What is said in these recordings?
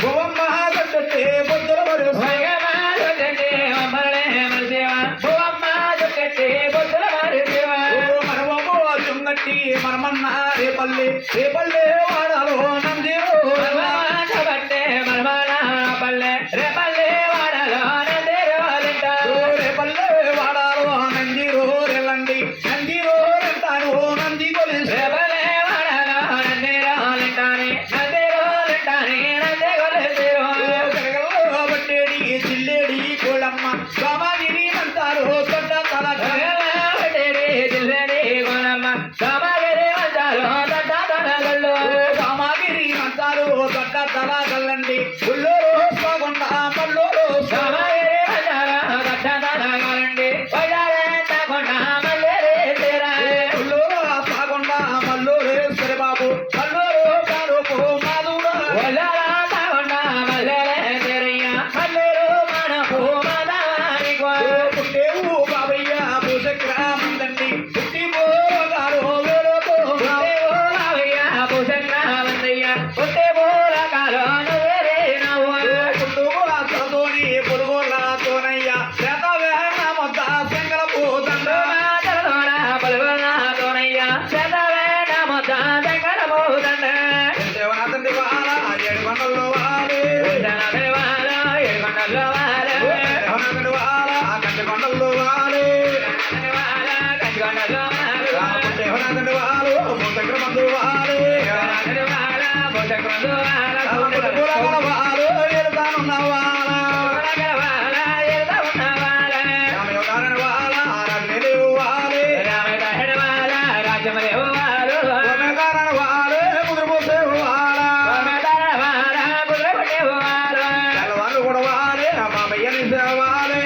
భువమ్మ గొట్టె బొద్దుల మరు మనమో చుంగట్టి మనమన్న రేపల్లె రేపల్లె వాడాలో నందిరో రేపల్లె వాడాలో నందిరో రెల్లండి నందిరో రెంటాను నంది కొలిసి బట్టేడి జిల్లేడి కోళమ్మ కామాగిరి మంతారు దొడ్డ తల కామాగిరి మంతారు దొడ్డ తల కల్లండి ఉల్లూరు సాగుండ మల్లూరు ఉల్లూరు సాగుండ మల్లూరు సరిబాబు మల్లూరు కారుపు మాధుడు పుట్టేవు బాబయ్య భూచక్రమందండి పుట్టి పోగారు వేరుతో పుట్టుతోని పురుగులతోనయ్య చేత వేణ మొద్ద శంకర పూతండ దేవనాథండి వాల ఏడు కొండల్లో వాలే దేవనాథండి వాల కంటి కొండల్లో వాలే దేవనాథండి వాలు భూచక్ర మందు వాలే వాలు ఎడతానున్న వాల రామయోగారణ వాల రాజమేలేవు వాలే రామయోగారణ వాలే ముద్రపోసేవు వాల తెల్లవాళ్ళు కూడా వాలే బాబయ్యని సేవాలే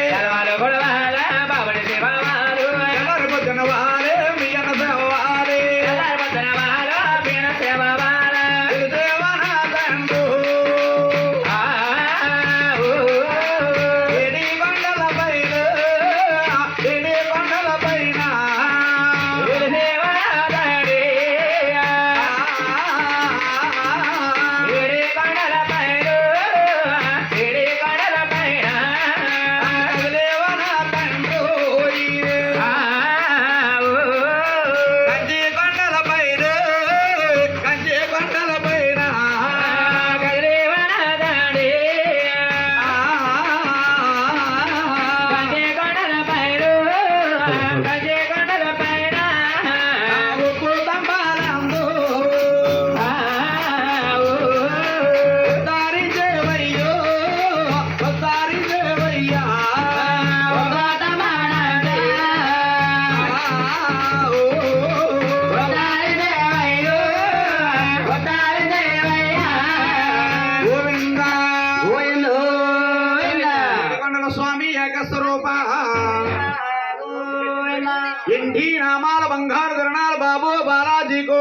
తెల్లవారి పొద్దున వాలే మీ అన్న సేవాలే దేవనాథండు ఏడి కొండల పైన దేవనాథండు కంచి కొండల పైన ఉప్పు తంబాలందు ఉద్దారించేవయ్యో ఉద్దారించేవయ్యా గోవింద కొండల స్వామి ఏకస్వరూప ఎండి నామాల బంగారు ధరణాలు బాబు బాలాజీకు